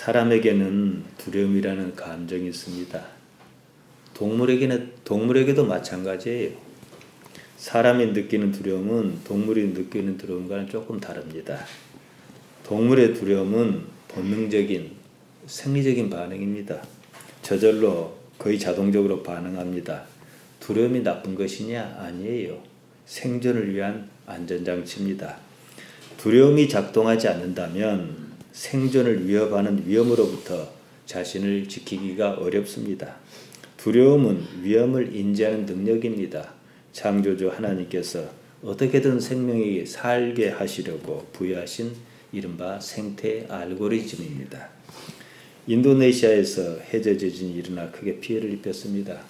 사람에게는 두려움이라는 감정이 있습니다. 동물에게도 마찬가지예요. 사람이 느끼는 두려움은 동물이 느끼는 두려움과는 조금 다릅니다. 동물의 두려움은 본능적인 생리적인 반응입니다. 저절로 거의 자동적으로 반응합니다. 두려움이 나쁜 것이냐? 아니에요. 생존을 위한 안전장치입니다. 두려움이 작동하지 않는다면 생존을 위협하는 위험으로부터 자신을 지키기가 어렵습니다. 두려움은 위험을 인지하는 능력입니다. 창조주 하나님께서 어떻게든 생명이 살게 하시려고 부여하신 이른바 생태 알고리즘입니다. 인도네시아에서 해저 지진이 일어나 크게 피해를 입혔습니다.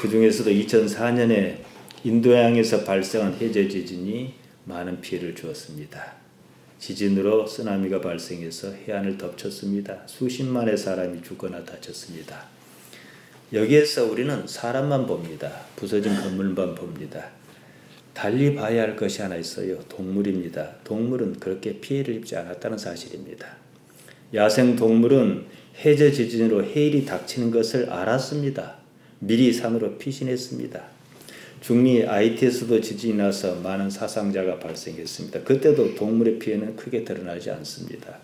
그 중에서도 2004년에 인도양에서 발생한 해저 지진이 많은 피해를 주었습니다. 지진으로 쓰나미가 발생해서 해안을 덮쳤습니다. 수십만의 사람이 죽거나 다쳤습니다. 여기에서 우리는 사람만 봅니다. 부서진 건물만 봅니다. 달리 봐야 할 것이 하나 있어요. 동물입니다. 동물은 그렇게 피해를 입지 않았다는 사실입니다. 야생 동물은 해저 지진으로 해일이 닥치는 것을 알았습니다. 미리 산으로 피신했습니다. 중미 아이티에서도 지진이 나서 많은 사상자가 발생했습니다. 그때도 동물의 피해는 크게 드러나지 않습니다.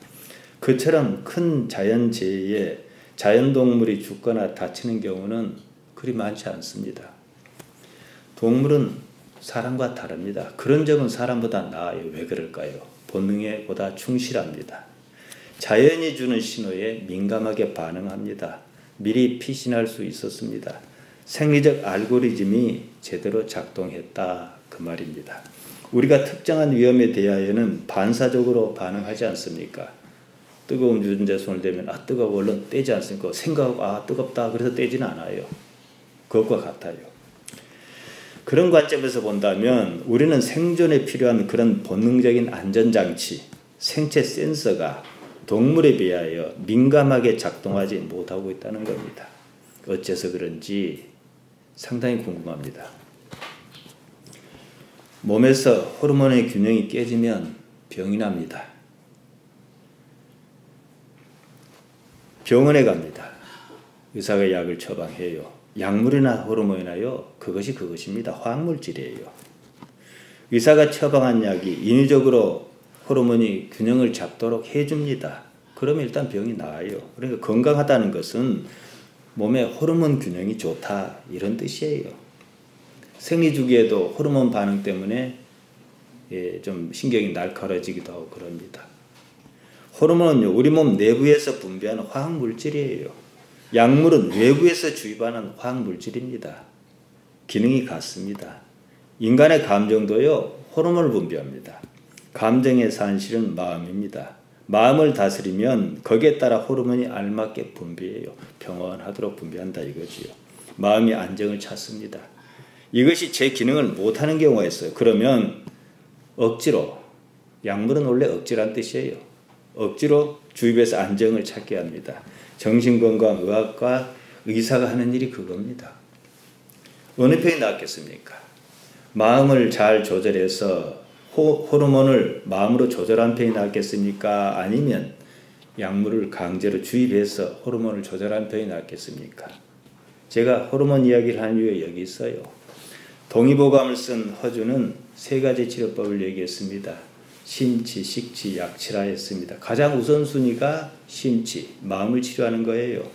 그처럼 큰 자연재해에 자연동물이 죽거나 다치는 경우는 그리 많지 않습니다. 동물은 사람과 다릅니다. 그런 점은 사람보다 나아요. 왜 그럴까요? 본능에 보다 충실합니다. 자연이 주는 신호에 민감하게 반응합니다. 미리 피신할 수 있었습니다. 생리적 알고리즘이 제대로 작동했다 그 말입니다. 우리가 특정한 위험에 대하여는 반사적으로 반응하지 않습니까? 뜨거운 유전자 손을 대면 뜨거워 얼른 떼지 않습니까? 생각하고 뜨겁다 그래서 떼지는 않아요. 그것과 같아요. 그런 관점에서 본다면 우리는 생존에 필요한 그런 본능적인 안전장치, 생체 센서가 동물에 비하여 민감하게 작동하지 못하고 있다는 겁니다. 어째서 그런지 상당히 궁금합니다. 몸에서 호르몬의 균형이 깨지면 병이 납니다. 병원에 갑니다. 의사가 약을 처방해요. 약물이나 호르몬이나요, 그것입니다. 화학물질이에요. 의사가 처방한 약이 인위적으로 호르몬이 균형을 잡도록 해줍니다. 그러면 일단 병이 나아요. 그러니까 건강하다는 것은 몸의 호르몬 균형이 좋다 이런 뜻이에요. 생리주기에도 호르몬 반응 때문에 좀 신경이 날카로워지기도 하고 그럽니다. 호르몬은요, 우리 몸 내부에서 분비하는 화학물질이에요. 약물은 외부에서 주입하는 화학물질입니다. 기능이 같습니다. 인간의 감정도요, 호르몬을 분비합니다. 감정의 산실은 마음입니다. 마음을 다스리면 거기에 따라 호르몬이 알맞게 분비해요. 평온하도록 분비한다 이거지요. 마음이 안정을 찾습니다. 이것이 제 기능을 못하는 경우가 있어요. 그러면 억지로, 약물은 원래 억지란 뜻이에요. 억지로 주입해서 안정을 찾게 합니다. 정신건강의학과 의사가 하는 일이 그겁니다. 어느 편이 낫겠습니까? 마음을 잘 조절해서 호르몬을 마음으로 조절한 편이 낫겠습니까? 아니면 약물을 강제로 주입해서 호르몬을 조절한 편이 낫겠습니까? 제가 호르몬 이야기를 한 이유에 여기 있어요. 동의보감을 쓴 허주는 세 가지 치료법을 얘기했습니다. 신치, 식치, 약치라 했습니다. 가장 우선순위가 신치, 마음을 치료하는 거예요.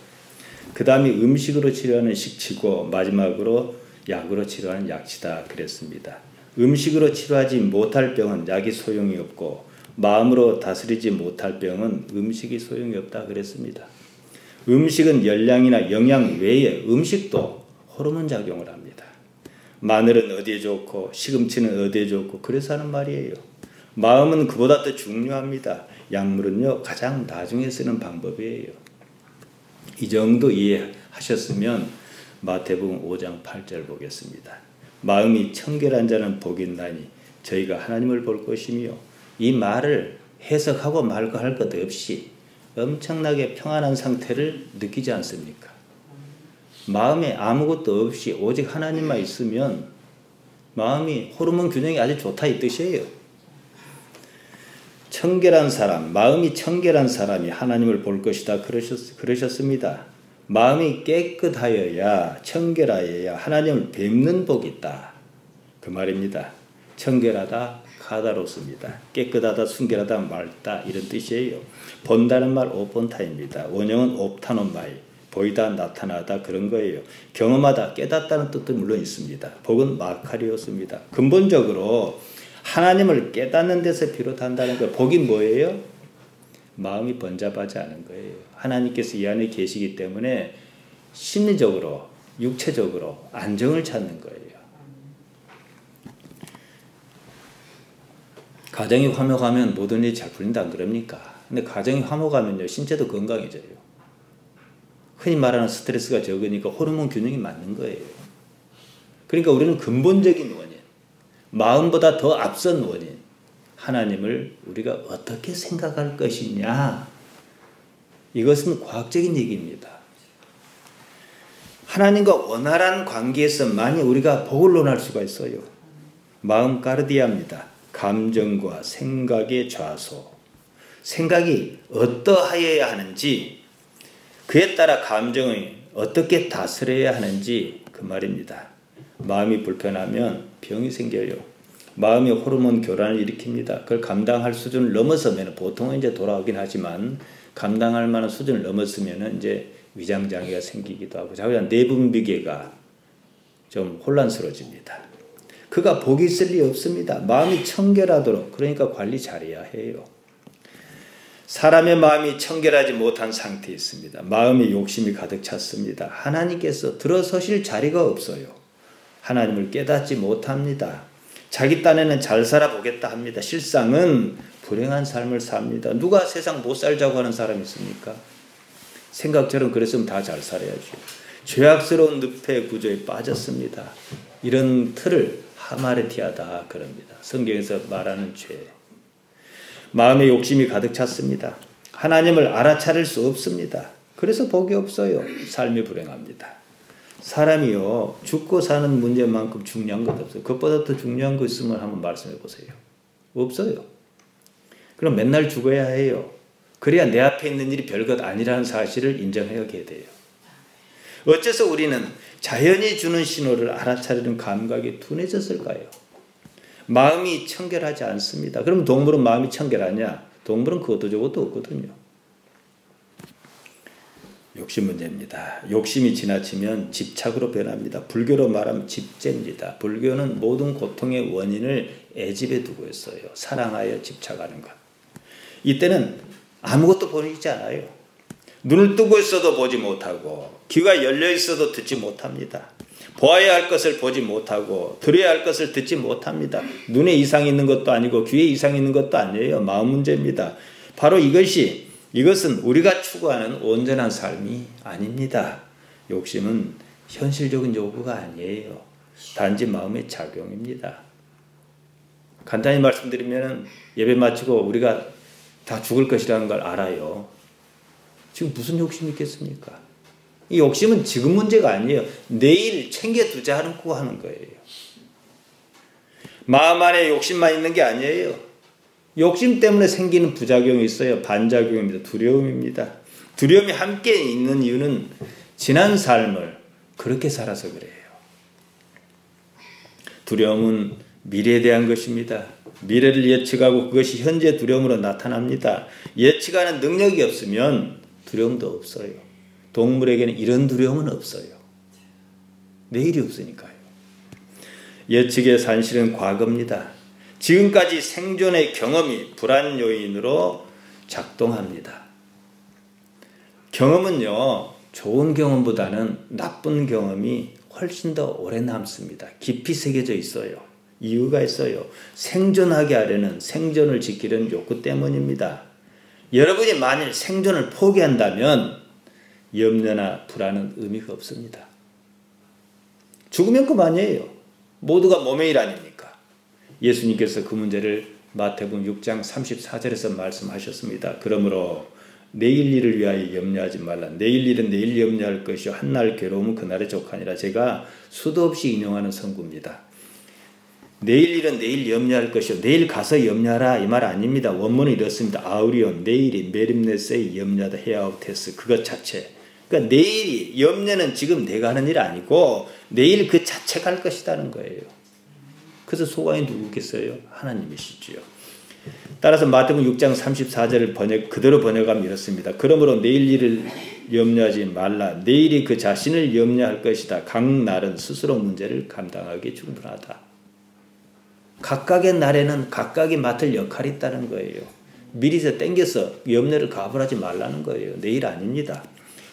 그 다음이 음식으로 치료하는 식치고 마지막으로 약으로 치료하는 약치다 그랬습니다. 음식으로 치료하지 못할 병은 약이 소용이 없고 마음으로 다스리지 못할 병은 음식이 소용이 없다 그랬습니다. 음식은 열량이나 영양 외에 음식도 호르몬 작용을 합니다. 마늘은 어디에 좋고 시금치는 어디에 좋고 그래서 하는 말이에요. 마음은 그보다 더 중요합니다. 약물은요, 가장 나중에 쓰는 방법이에요. 이 정도 이해하셨으면 마태복음 5장 8절 보겠습니다. 마음이 청결한 자는 복이 있나니 저희가 하나님을 볼 것이며, 이 말을 해석하고 말고 할 것 없이 엄청나게 평안한 상태를 느끼지 않습니까? 마음에 아무것도 없이 오직 하나님만 있으면 마음이 호르몬 균형이 아주 좋다 이 뜻이에요. 청결한 사람, 마음이 청결한 사람이 하나님을 볼 것이다 그러셨습니다. 마음이 깨끗하여야, 청결하여야 하나님을 뵙는 복이 있다. 그 말입니다. 청결하다, 카다로스입니다. 깨끗하다, 순결하다, 맑다 이런 뜻이에요. 본다는 말 오본타입니다. 원형은 옵타논마이, 보이다, 나타나다 그런 거예요. 경험하다, 깨닫다는 뜻도 물론 있습니다. 복은 마카리오스입니다. 근본적으로 하나님을 깨닫는 데서 비롯한다는 거. 복이 뭐예요? 마음이 번잡하지 않은 거예요. 하나님께서 이 안에 계시기 때문에 심리적으로, 육체적으로 안정을 찾는 거예요. 가정이 화목하면 모든 일이 잘 풀린다 안 그럽니까? 근데 가정이 화목하면요, 신체도 건강해져요. 흔히 말하는 스트레스가 적으니까 호르몬 균형이 맞는 거예요. 그러니까 우리는 근본적인 원인, 마음보다 더 앞선 원인, 하나님을 우리가 어떻게 생각할 것이냐, 이것은 과학적인 얘기입니다. 하나님과 원활한 관계에서만이 우리가 복을 논할 수가 있어요. 마음 까르디아입니다. 감정과 생각의 좌소. 생각이 어떠하여야 하는지, 그에 따라 감정을 어떻게 다스려야 하는지 그 말입니다. 마음이 불편하면 병이 생겨요. 마음이 호르몬 교란을 일으킵니다. 그걸 감당할 수준을 넘어서면, 보통은 이제 돌아오긴 하지만 감당할 만한 수준을 넘었으면 이제 위장장애가 생기기도 하고 자꾸만 내분비계가 좀 혼란스러워집니다. 그가 복이 있을 리 없습니다. 마음이 청결하도록, 그러니까 관리 잘해야 해요. 사람의 마음이 청결하지 못한 상태에 있습니다. 마음에 욕심이 가득 찼습니다. 하나님께서 들어서실 자리가 없어요. 하나님을 깨닫지 못합니다. 자기 딴에는 잘 살아보겠다 합니다. 실상은 불행한 삶을 삽니다. 누가 세상 못 살자고 하는 사람이 있습니까? 생각처럼 그랬으면 다 잘 살아야죠. 죄악스러운 늪의 구조에 빠졌습니다. 이런 틀을 하마르티아다 그럽니다. 성경에서 말하는 죄. 마음에 욕심이 가득 찼습니다. 하나님을 알아차릴 수 없습니다. 그래서 복이 없어요. 삶이 불행합니다. 사람이요, 죽고 사는 문제만큼 중요한 것 없어요. 그것보다 더 중요한 거 있으면 한번 말씀해 보세요. 없어요. 그럼 맨날 죽어야 해요. 그래야 내 앞에 있는 일이 별것 아니라는 사실을 인정하게 돼요. 어째서 우리는 자연이 주는 신호를 알아차리는 감각이 둔해졌을까요? 마음이 청결하지 않습니다. 그럼 동물은 마음이 청결하냐? 동물은 그것도 저것도 없거든요. 욕심 문제입니다. 욕심이 지나치면 집착으로 변합니다. 불교로 말하면 집재입니다. 불교는 모든 고통의 원인을 애집에 두고 있어요. 사랑하여 집착하는 것. 이때는 아무것도 보이지 않아요. 눈을 뜨고 있어도 보지 못하고, 귀가 열려 있어도 듣지 못합니다. 보아야 할 것을 보지 못하고, 들어야 할 것을 듣지 못합니다. 눈에 이상이 있는 것도 아니고 귀에 이상이 있는 것도 아니에요. 마음 문제입니다. 바로 이것은 우리가 추구하는 온전한 삶이 아닙니다. 욕심은 현실적인 요구가 아니에요. 단지 마음의 작용입니다. 간단히 말씀드리면 예배 마치고 우리가 다 죽을 것이라는 걸 알아요. 지금 무슨 욕심이 있겠습니까? 이 욕심은 지금 문제가 아니에요. 내일 챙겨두자 하는 거예요. 마음 안에 욕심만 있는 게 아니에요. 욕심 때문에 생기는 부작용이 있어요. 반작용입니다. 두려움입니다. 두려움이 함께 있는 이유는 지난 삶을 그렇게 살아서 그래요. 두려움은 미래에 대한 것입니다. 미래를 예측하고 그것이 현재 두려움으로 나타납니다. 예측하는 능력이 없으면 두려움도 없어요. 동물에게는 이런 두려움은 없어요. 내일이 없으니까요. 예측의 산실은 과거입니다. 지금까지 생존의 경험이 불안 요인으로 작동합니다. 경험은요, 좋은 경험보다는 나쁜 경험이 훨씬 더 오래 남습니다. 깊이 새겨져 있어요. 이유가 있어요. 생존하게 하려는, 생존을 지키려는 욕구 때문입니다. 여러분이 만일 생존을 포기한다면 염려나 불안은 의미가 없습니다. 죽으면 그만이에요. 모두가 몸의 일 아닙니까? 예수님께서 그 문제를 마태복음 6장 34절에서 말씀하셨습니다. 그러므로 내일 일을 위하여 염려하지 말라. 내일 일은 내일 염려할 것이요 한날 괴로움은 그날의 족하니라. 제가 수도 없이 인용하는 선구입니다. 내일 일은 내일 염려할 것이요 내일 가서 염려하라 이 말 아닙니다. 원문은 이렇습니다. 아우리온 내일이 메림네스의 염려다 헤아우테스 그것 자체. 그러니까 내일이 염려는 지금 내가 하는 일 아니고 내일 그 자체가 할 것이라는 거예요. 그래서 소관이 누구겠어요? 하나님이시지요. 따라서 마태복음 6장 34절을 그대로 번역하면 이렇습니다. 그러므로 내일 일을 염려하지 말라. 내일이 그 자신을 염려할 것이다. 각 날은 스스로 문제를 감당하기 충분하다. 각각의 날에는 각각이 맡을 역할이 있다는 거예요. 미리서 땡겨서 염려를 가불하지 말라는 거예요. 내일 아닙니다.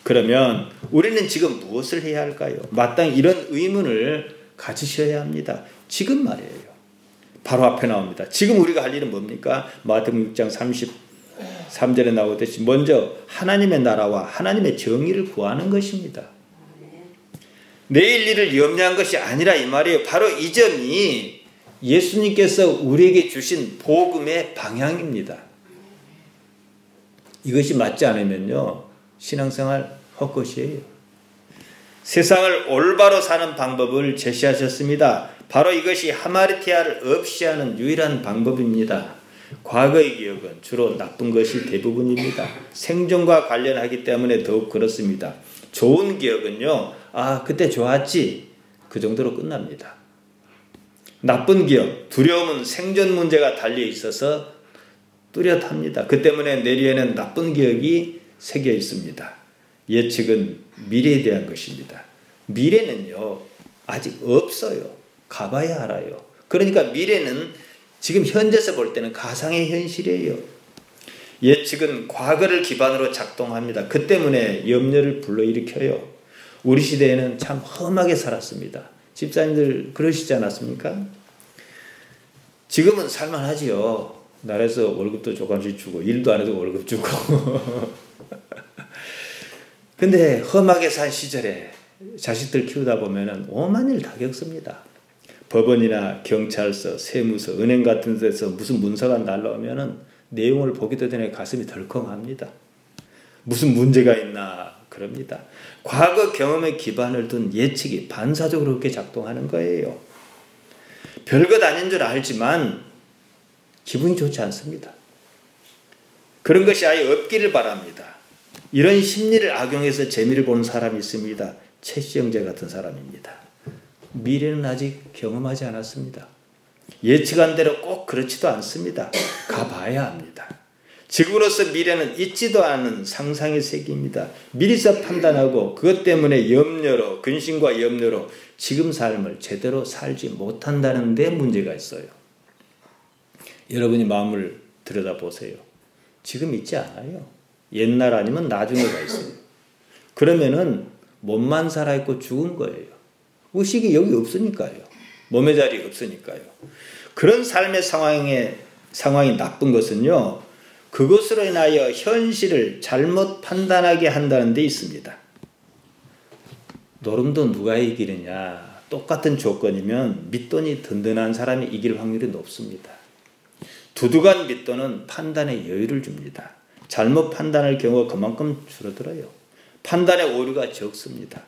그러면 우리는 지금 무엇을 해야 할까요? 마땅히 이런 의문을 가지셔야 합니다. 지금 말이에요. 바로 앞에 나옵니다. 지금 우리가 할 일은 뭡니까? 마태복음 6장 33절에 나오듯이 먼저 하나님의 나라와 하나님의 정의를 구하는 것입니다. 내일 일을 염려한 것이 아니라 이 말이에요. 바로 이 점이 예수님께서 우리에게 주신 복음의 방향입니다. 이것이 맞지 않으면요. 신앙생활 헛것이에요. 세상을 올바로 사는 방법을 제시하셨습니다. 바로 이것이 하마르티아를 없이 하는 유일한 방법입니다. 과거의 기억은 주로 나쁜 것이 대부분입니다. 생존과 관련하기 때문에 더욱 그렇습니다. 좋은 기억은요. 그때 좋았지. 그 정도로 끝납니다. 나쁜 기억, 두려움은 생존 문제가 달려 있어서 뚜렷합니다. 그 때문에 내리에는 나쁜 기억이 새겨 있습니다. 예측은 미래에 대한 것입니다. 미래는요. 아직 없어요. 가봐야 알아요. 그러니까 미래는 지금 현재에서 볼 때는 가상의 현실이에요. 예측은 과거를 기반으로 작동합니다. 그 때문에 염려를 불러일으켜요. 우리 시대에는 참 험하게 살았습니다. 집사님들 그러시지 않았습니까? 지금은 살만하지요. 나라에서 월급도 조금씩 주고 일도 안 해도 월급 주고 근데 험하게 산 시절에 자식들 키우다 보면은 오만 일 다 겪습니다. 법원이나 경찰서, 세무서, 은행 같은 데서 무슨 문서가 날라오면은 내용을 보기도 전에 가슴이 덜컹합니다. 무슨 문제가 있나 그럽니다. 과거 경험에 기반을 둔 예측이 반사적으로 그렇게 작동하는 거예요. 별것 아닌 줄 알지만 기분이 좋지 않습니다. 그런 것이 아예 없기를 바랍니다. 이런 심리를 악용해서 재미를 보는 사람이 있습니다. 최시영제 같은 사람입니다. 미래는 아직 경험하지 않았습니다. 예측한 대로 꼭 그렇지도 않습니다. 가봐야 합니다. 지금으로서 미래는 있지도 않은 상상의 세계입니다. 미리서 판단하고 그것 때문에 염려로 근심과 염려로 지금 삶을 제대로 살지 못한다는 데 문제가 있어요. 여러분이 마음을 들여다보세요. 지금 있지 않아요. 옛날 아니면 나중에가 있어요. 그러면은 몸만 살아있고 죽은 거예요. 의식이 여기 없으니까요. 몸의 자리에 없으니까요. 그런 삶의 상황이 나쁜 것은요. 그것으로 인하여 현실을 잘못 판단하게 한다는 데 있습니다. 노름도 누가 이기느냐. 똑같은 조건이면 밑돈이 든든한 사람이 이길 확률이 높습니다. 두둑한 밑돈은 판단에 여유를 줍니다. 잘못 판단할 경우가 그만큼 줄어들어요. 판단의 오류가 적습니다.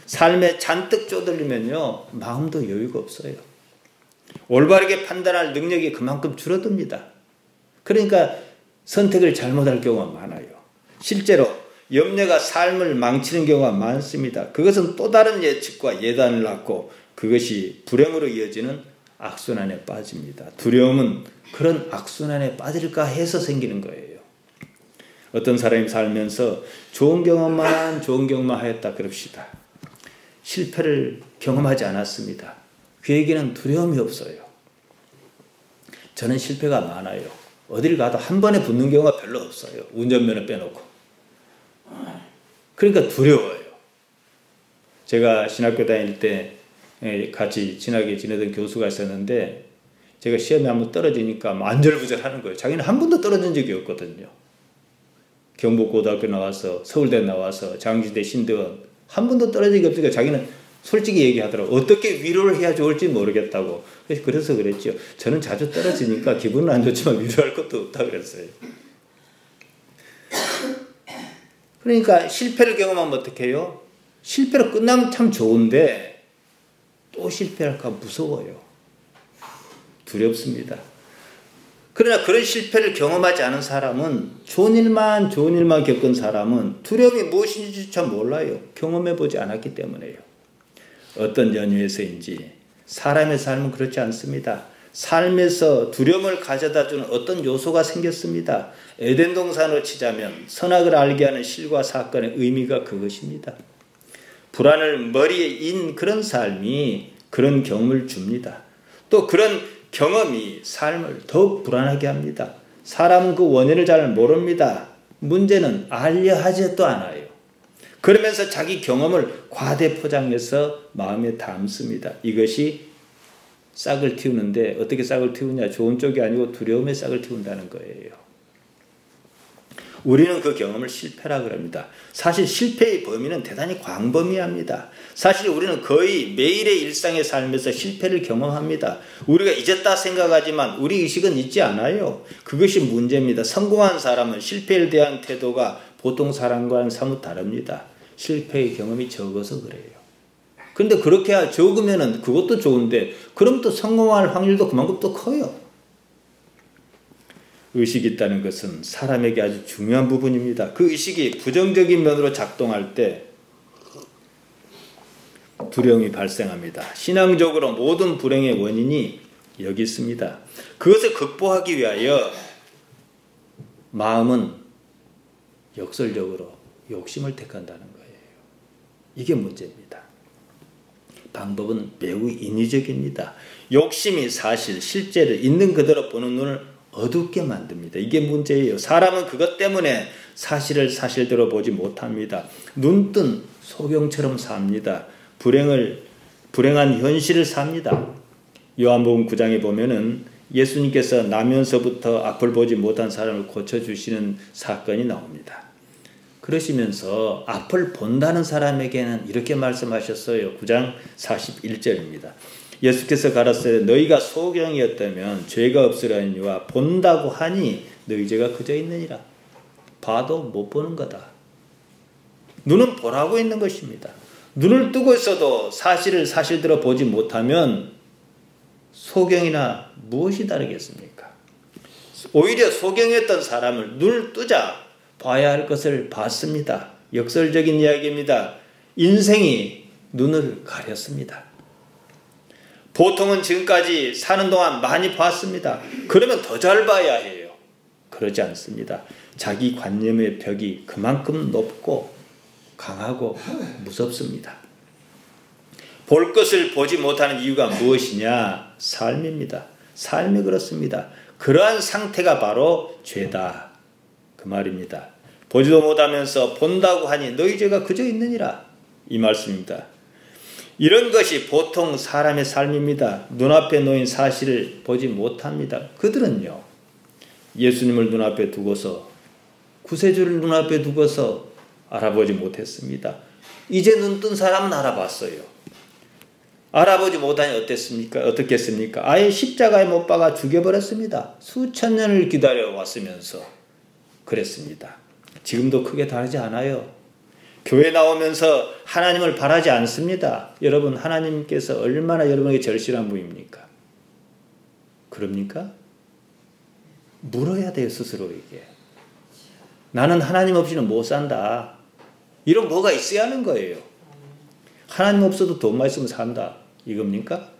삶에 잔뜩 쪼들리면요. 마음도 여유가 없어요. 올바르게 판단할 능력이 그만큼 줄어듭니다. 그러니까 선택을 잘못할 경우가 많아요. 실제로 염려가 삶을 망치는 경우가 많습니다. 그것은 또 다른 예측과 예단을 낳고 그것이 불행으로 이어지는 악순환에 빠집니다. 두려움은 그런 악순환에 빠질까 해서 생기는 거예요. 어떤 사람이 살면서 좋은 경험만 하였다 그럽시다. 실패를 경험하지 않았습니다. 그에게는 두려움이 없어요. 저는 실패가 많아요. 어딜 가도 한 번에 붙는 경우가 별로 없어요. 운전면허 빼놓고. 그러니까 두려워요. 제가 신학교 다닐 때 같이 친하게 지내던 교수가 있었는데 제가 시험에 한번 떨어지니까 안절부절하는 거예요. 자기는 한 번도 떨어진 적이 없거든요. 경북고등학교 나와서 서울대 나와서 장지대 신대원 한 번도 떨어진 적이 없으니까 자기는 솔직히 얘기하더라고요. 어떻게 위로를 해야 좋을지 모르겠다고. 그래서 그랬죠. 저는 자주 떨어지니까 기분은 안 좋지만 위로할 것도 없다 그랬어요. 그러니까 실패를 경험하면 어떻게 해요? 실패로 끝나면 참 좋은데 또 실패할까 무서워요. 두렵습니다. 그러나 그런 실패를 경험하지 않은 사람은 좋은 일만 겪은 사람은 두려움이 무엇인지조차 몰라요. 경험해보지 않았기 때문에요. 어떤 연유에서인지 사람의 삶은 그렇지 않습니다. 삶에서 두려움을 가져다주는 어떤 요소가 생겼습니다. 에덴 동산으로 치자면 선악을 알게 하는 실과 사건의 의미가 그것입니다. 불안을 머리에 인 그런 삶이 그런 경험을 줍니다. 또 그런 경험이 삶을 더욱 불안하게 합니다. 사람은 그 원인을 잘 모릅니다. 문제는 알려 하지도 않아요. 그러면서 자기 경험을 과대 포장해서 마음에 담습니다. 이것이 싹을 틔우는데 어떻게 싹을 틔우냐? 좋은 쪽이 아니고 두려움의 싹을 틔운다는 거예요. 우리는 그 경험을 실패라고 합니다. 사실 실패의 범위는 대단히 광범위합니다. 사실 우리는 거의 매일의 일상의 삶에서 실패를 경험합니다. 우리가 잊었다 생각하지만 우리 의식은 잊지 않아요. 그것이 문제입니다. 성공한 사람은 실패에 대한 태도가 보통 사람과는 사뭇 다릅니다. 실패의 경험이 적어서 그래요. 그런데 그렇게 적으면은 그것도 좋은데 그럼 또 성공할 확률도 그만큼 또 커요. 의식이 있다는 것은 사람에게 아주 중요한 부분입니다. 그 의식이 부정적인 면으로 작동할 때 두려움이 발생합니다. 신앙적으로 모든 불행의 원인이 여기 있습니다. 그것을 극복하기 위하여 마음은 역설적으로 욕심을 택한다는 거예요. 이게 문제입니다. 방법은 매우 인위적입니다. 욕심이 사실, 실제를 있는 그대로 보는 눈을 어둡게 만듭니다. 이게 문제예요. 사람은 그것 때문에 사실을 사실대로 보지 못합니다. 눈뜬 소경처럼 삽니다. 불행한 현실을 삽니다. 요한복음 9장에 보면은 예수님께서 나면서부터 앞을 보지 못한 사람을 고쳐주시는 사건이 나옵니다. 그러시면서 앞을 본다는 사람에게는 이렇게 말씀하셨어요. 9장 41절입니다. 예수께서 가라사대 너희가 소경이었다면 죄가 없으려니와 본다고 하니 너희 죄가 그저 있느니라. 봐도 못 보는 거다. 눈은 보라고 있는 것입니다. 눈을 뜨고 있어도 사실을 사실대로 보지 못하면 소경이나 무엇이 다르겠습니까? 오히려 소경이었던 사람을 눈을 뜨자 봐야 할 것을 봤습니다. 역설적인 이야기입니다. 인생이 눈을 가렸습니다. 보통은 지금까지 사는 동안 많이 봤습니다. 그러면 더 잘 봐야 해요. 그러지 않습니다. 자기 관념의 벽이 그만큼 높고 강하고 무섭습니다. 볼 것을 보지 못하는 이유가 무엇이냐? 삶입니다. 삶이 그렇습니다. 그러한 상태가 바로 죄다. 그 말입니다. 보지도 못하면서 본다고 하니 너희 죄가 그저 있느니라. 이 말씀입니다. 이런 것이 보통 사람의 삶입니다. 눈앞에 놓인 사실을 보지 못합니다. 그들은요, 예수님을 눈앞에 두고서, 구세주를 눈앞에 두고서 알아보지 못했습니다. 이제 눈뜬 사람은 알아봤어요. 알아보지 못하니 어떻겠습니까? 아예 십자가에 못 박아 죽여버렸습니다. 수천 년을 기다려 왔으면서 그랬습니다. 지금도 크게 다르지 않아요. 교회 나오면서 하나님을 바라지 않습니다. 여러분, 하나님께서 얼마나 여러분에게 절실한 분입니까? 그럽니까? 물어야 돼요, 스스로에게. 나는 하나님 없이는 못 산다. 이런 뭐가 있어야 하는 거예요. 하나님 없어도 돈만 있으면 산다. 이겁니까?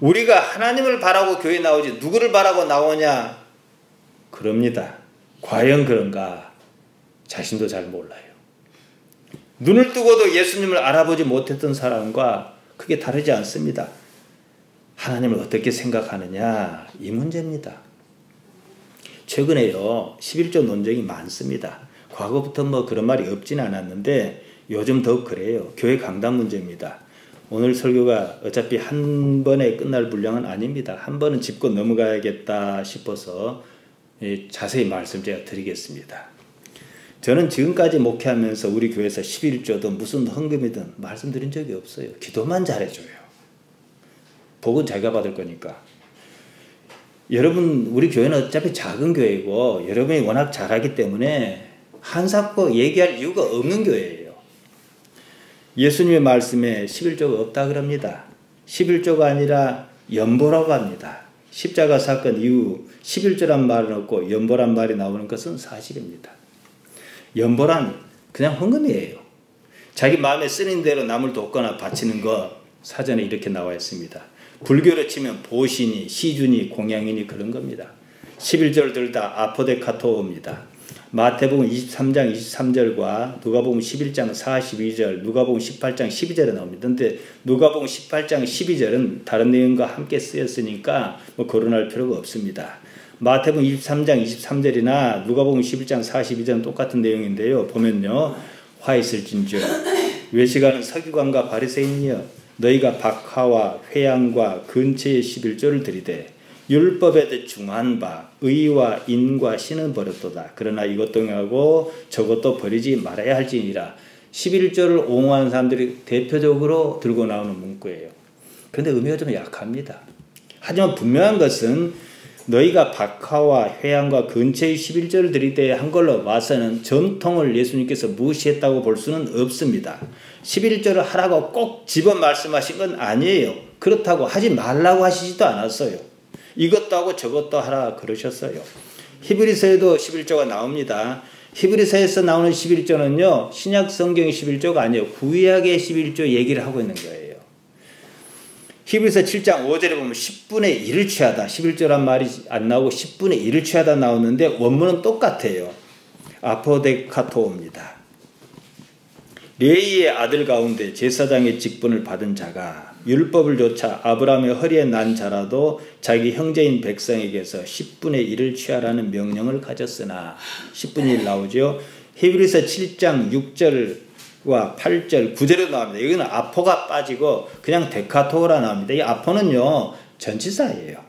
우리가 하나님을 바라고 교회 나오지 누구를 바라고 나오냐? 그럽니다. 과연 그런가? 자신도 잘 몰라요. 눈을 뜨고도 예수님을 알아보지 못했던 사람과 크게 다르지 않습니다. 하나님을 어떻게 생각하느냐? 이 문제입니다. 최근에요, 11조 논쟁이 많습니다. 과거부터 뭐 그런 말이 없지는 않았는데 요즘 더욱 그래요. 교회 강단 문제입니다. 오늘 설교가 어차피 한 번에 끝날 분량은 아닙니다. 한 번은 짚고 넘어가야겠다 싶어서 자세히 말씀 제가 드리겠습니다. 저는 지금까지 목회하면서 우리 교회에서 11조든 무슨 헌금이든 말씀드린 적이 없어요. 기도만 잘해줘요. 복은 자기가 받을 거니까. 여러분, 우리 교회는 어차피 작은 교회이고 여러분이 워낙 잘하기 때문에 한사코 얘기할 이유가 없는 교회예요. 예수님의 말씀에 11조가 없다 그럽니다. 11조가 아니라 연보라고 합니다. 십자가 사건 이후 11조란 말은 없고 연보란 말이 나오는 것은 사실입니다. 연보란 그냥 헌금이에요. 자기 마음에 쓰는 대로 남을 돕거나 바치는 거 사전에 이렇게 나와 있습니다. 불교로 치면 보신이, 시준이, 공양이니 그런 겁니다. 11절 들다 아포데카토입니다. 마태복음 23장 23절과 누가복음 11장 42절, 누가복음 18장 12절에 나옵니다. 그런데 누가복음 18장 12절은 다른 내용과 함께 쓰였으니까 뭐 거론할 필요가 없습니다. 마태복음 23장 23절이나 누가복음 11장 42절은 똑같은 내용인데요. 보면요. 화 있을진저 외식하는 서기관과 바리새인이여 너희가 박하와 회양과 근처의 11조를 드리되 율법에 중한 바 의와 인과 신은 버렸도다. 그러나 이것도 하고 저것도 버리지 말아야 할지니라. 11조를 옹호하는 사람들이 대표적으로 들고 나오는 문구예요. 그런데 의미가 좀 약합니다. 하지만 분명한 것은 너희가 박하와 회양과 근처의 11조를 드리되 한 걸로 봐서는 전통을 예수님께서 무시했다고 볼 수는 없습니다. 11조를 하라고 꼭 집어 말씀하신 건 아니에요. 그렇다고 하지 말라고 하시지도 않았어요. 이것도 하고 저것도 하라 그러셨어요. 히브리서에도 11조가 나옵니다. 히브리서에서 나오는 11조는요. 신약 성경의 11조가 아니에요. 구약의 11조 얘기를 하고 있는 거예요. 히브리서 7장 5절에 보면 10분의 1을 취하다. 11조란 말이 안 나오고 10분의 1을 취하다 나오는데 원문은 똑같아요. 아포데카토입니다. 레위의 아들 가운데 제사장의 직분을 받은 자가 율법을 조차 아브라함의 허리에 난 자라도 자기 형제인 백성에게서 10분의 1을 취하라는 명령을 가졌으나 10분의 1 나오죠. 히브리서 7장 6절과 8절 9절에 나옵니다. 여기는 아포가 빠지고 그냥 데카토라 나옵니다. 이 아포는요 전치사예요.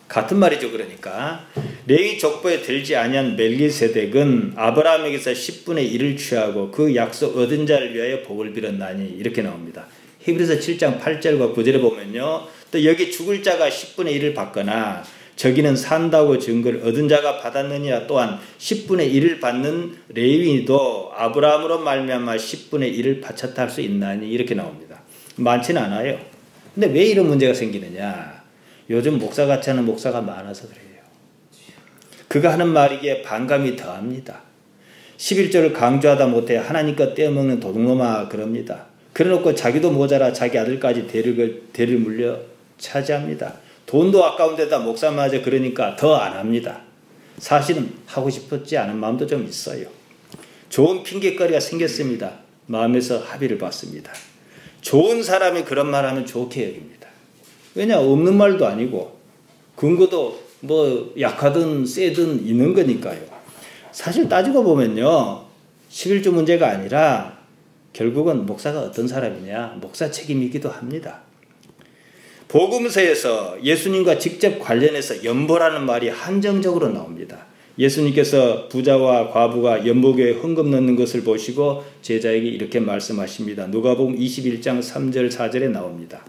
같은 말이죠. 그러니까 레위 족보에 들지 아니한 멜기세덱은 아브라함에게서 10분의 1을 취하고 그 약속 얻은 자를 위하여 복을 빌었나니 이렇게 나옵니다. 히브리서 7장 8절과 9절에 보면요. 또 여기 죽을 자가 10분의 1을 받거나 저기는 산다고 증거를 얻은 자가 받았느니라. 또한 10분의 1을 받는 레위도 아브라함으로 말미암아 10분의 1을 바쳤다 할 수 있나니 이렇게 나옵니다. 많지는 않아요. 근데 왜 이런 문제가 생기느냐. 요즘 목사같이 하는 목사가 많아서 그래요. 그가 하는 말이기에 반감이 더합니다. 11조를 강조하다 못해 하나님과 떼어먹는 도둑놈아 그럽니다. 그래놓고 자기도 모자라 자기 아들까지 대를 물려 차지합니다. 돈도 아까운 데다 목사마저 그러니까 더 안 합니다. 사실은 하고 싶었지 않은 마음도 좀 있어요. 좋은 핑계거리가 생겼습니다. 마음에서 합의를 받습니다. 좋은 사람이 그런 말 하면 좋게 여깁니다. 왜냐 없는 말도 아니고 근거도 뭐 약하든 세든 있는 거니까요. 사실 따지고 보면요. 11조 문제가 아니라 결국은 목사가 어떤 사람이냐 목사 책임이기도 합니다. 복음서에서 예수님과 직접 관련해서 연보라는 말이 한정적으로 나옵니다. 예수님께서 부자와 과부가 연복에 헌금 넣는 것을 보시고 제자에게 이렇게 말씀하십니다. 누가복음 21장 3절 4절에 나옵니다.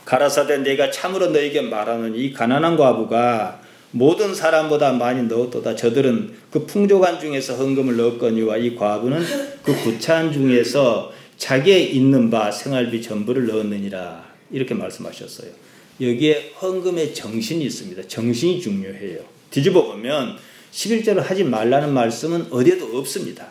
가라사대 내가 참으로 너에게 말하노니 이 가난한 과부가 모든 사람보다 많이 넣었도다. 저들은 그 풍족한 중에서 헌금을 넣었거니와 이 과부는 그 구차한 중에서 자기의 있는 바 생활비 전부를 넣었느니라. 이렇게 말씀하셨어요. 여기에 헌금의 정신이 있습니다. 정신이 중요해요. 뒤집어 보면 11조를 하지 말라는 말씀은 어디에도 없습니다.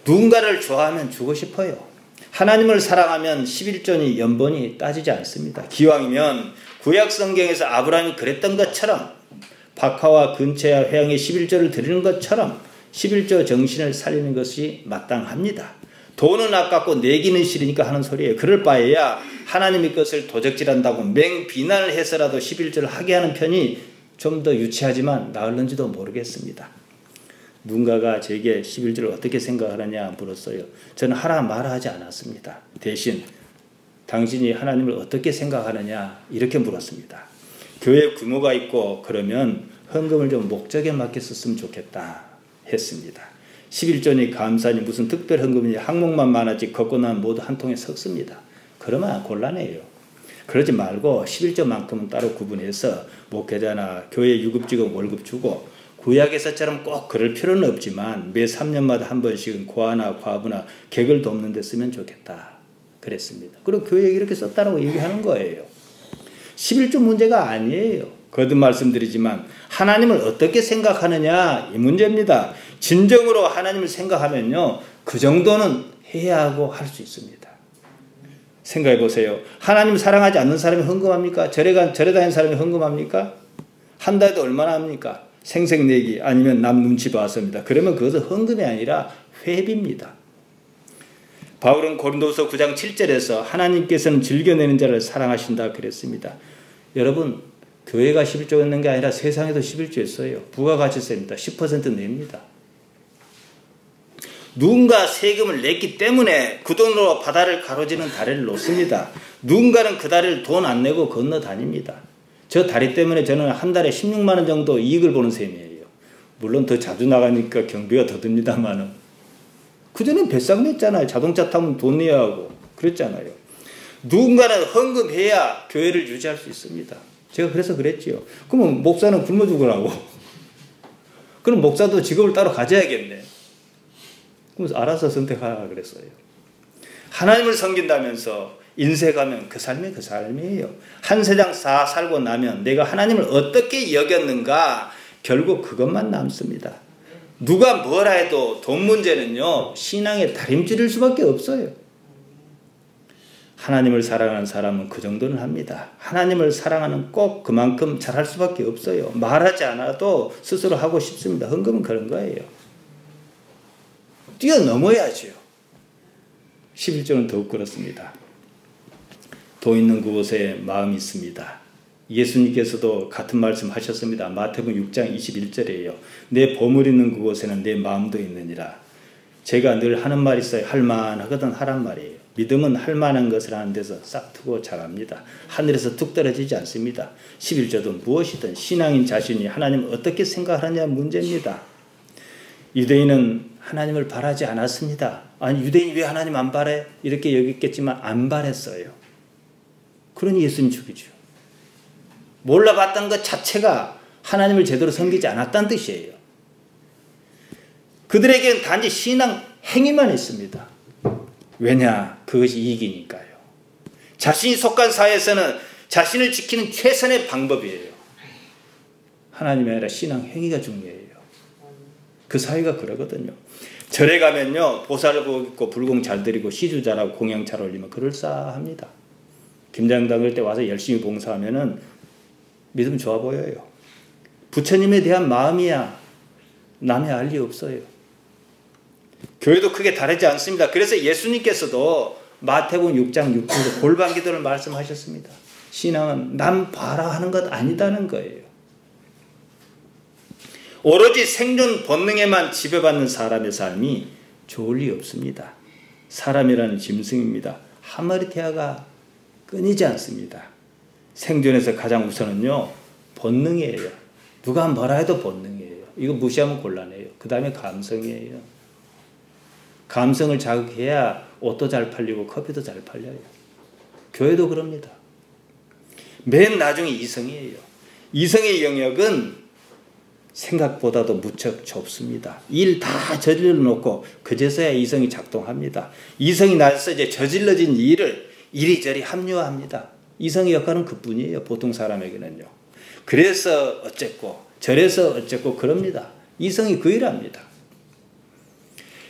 누군가를 좋아하면 주고 싶어요. 하나님을 사랑하면 11조니 연본이 따지지 않습니다. 기왕이면 구약 성경에서 아브라함이 그랬던 것처럼 박하와 근처와 회양에 11조를 드리는 것처럼 11조 정신을 살리는 것이 마땅합니다. 돈은 아깝고 내기는 싫으니까 하는 소리예요. 그럴 바에야 하나님의 것을 도적질한다고 맹비난을 해서라도 11조를 하게 하는 편이 좀 더 유치하지만 나을는지도 모르겠습니다. 누군가가 제게 11조를 어떻게 생각하느냐 물었어요. 저는 하라 말아 하지 않았습니다. 대신 당신이 하나님을 어떻게 생각하느냐 이렇게 물었습니다. 교회 규모가 있고 그러면 헌금을 좀 목적에 맞게 썼으면 좋겠다 했습니다. 11조니 감사니 무슨 특별 헌금이니 항목만 많았지 걷고 나면 모두 한 통에 섞습니다. 그러면 곤란해요. 그러지 말고 11조만큼은 따로 구분해서 목회자나 교회 유급직원 월급 주고 구약에서처럼 꼭 그럴 필요는 없지만 매 3년마다 한 번씩은 고아나 과부나 객을 돕는 데 쓰면 좋겠다 그랬습니다. 그리고 교회에 이렇게 썼다라고 얘기하는 거예요. 11조 문제가 아니에요. 거듭 말씀드리지만 하나님을 어떻게 생각하느냐 이 문제입니다. 진정으로 하나님을 생각하면요. 그 정도는 해야 하고 할 수 있습니다. 생각해 보세요. 하나님 사랑하지 않는 사람이 헌금합니까? 절에 다니는 사람이 헌금합니까? 한 달에도 얼마나 합니까? 생색내기 아니면 남 눈치 봐서입니다. 그러면 그것은 헌금이 아니라 회비입니다. 바울은 고린도서 9장 7절에서 하나님께서는 즐겨내는 자를 사랑하신다 그랬습니다. 여러분 교회가 11조 냈는 게 아니라 세상에도 11조 했어요. 부가가치세입니다. 10% 냅니다. 누군가 세금을 냈기 때문에 그 돈으로 바다를 가로지는 다리를 놓습니다. 누군가는 그 다리를 돈 안 내고 건너 다닙니다. 저 다리 때문에 저는 한 달에 16만 원 정도 이익을 보는 셈이에요. 물론 더 자주 나가니까 경비가 더 듭니다만은. 그전엔 배상 냈잖아요. 자동차 타면 돈 내야 하고 그랬잖아요. 누군가는 헌금해야 교회를 유지할 수 있습니다. 제가 그래서 그랬지요. 그러면 목사는 굶어 죽으라고. 그럼 목사도 직업을 따로 가져야겠네. 그래서 알아서 선택하라 그랬어요. 하나님을 섬긴다면서 인쇄가면 그 삶이 그 삶이에요. 한 세상 다 살고 나면 내가 하나님을 어떻게 여겼는가 결국 그것만 남습니다. 누가 뭐라 해도 돈 문제는요. 신앙의 다림질일 수밖에 없어요. 하나님을 사랑하는 사람은 그 정도는 합니다. 하나님을 사랑하는 꼭 그만큼 잘할 수밖에 없어요. 말하지 않아도 스스로 하고 싶습니다. 헌금은 그런 거예요. 뛰어넘어야죠. 11조는 더욱 그렇습니다. 도 있는 그곳에 마음이 있습니다. 예수님께서도 같은 말씀 하셨습니다. 마태복음 6장 21절이에요. 내 보물 있는 그곳에는 내 마음도 있느니라. 제가 늘 하는 말이 있어요. 할만하거든 하란 말이에요. 믿음은 할만한 것을 하는 데서 싹 트고 자랍니다. 하늘에서 툭 떨어지지 않습니다. 11조도 무엇이든 신앙인 자신이 하나님을 어떻게 생각하느냐 문제입니다. 유대인은 하나님을 바라지 않았습니다. 아니 유대인이 왜 하나님 안 바래? 이렇게 여겼겠지만 안 바랬어요. 그러니 예수님 죽이죠. 몰라봤던 것 자체가 하나님을 제대로 섬기지 않았다는 뜻이에요. 그들에게는 단지 신앙 행위만 있습니다. 왜냐? 그것이 이익이니까요. 자신이 속한 사회에서는 자신을 지키는 최선의 방법이에요. 하나님이 아니라 신앙 행위가 중요해요. 그 사회가 그러거든요. 절에 가면요. 보살복 입고 불공 잘 드리고 시주 잘하고 공양 잘 올리면 그럴싸합니다. 김장당 그럴 때 와서 열심히 봉사하면은 믿음 좋아 보여요. 부처님에 대한 마음이야 남의 알 리 없어요. 교회도 크게 다르지 않습니다. 그래서 예수님께서도 마태복음 6장 6절에서 골방 기도를 말씀하셨습니다. 신앙은 남 봐라 하는 것 아니다는 거예요. 오로지 생존 본능에만 지배받는 사람의 삶이 좋을 리 없습니다. 사람이라는 짐승입니다. 한 마리 태아가 끊이지 않습니다. 생존에서 가장 우선은요. 본능이에요. 누가 뭐라 해도 본능이에요. 이거 무시하면 곤란해요. 그 다음에 감성이에요. 감성을 자극해야 옷도 잘 팔리고 커피도 잘 팔려요. 교회도 그럽니다. 맨 나중에 이성이에요. 이성의 영역은 생각보다도 무척 좁습니다. 일 다 저질러 놓고 그제서야 이성이 작동합니다. 이성이 나서 이제 저질러진 일을 이리저리 합리화합니다. 이성의 역할은 그뿐이에요. 보통 사람에게는요. 그래서 어쨌고 저래서 어쨌고 그럽니다. 이성이 그 일합니다.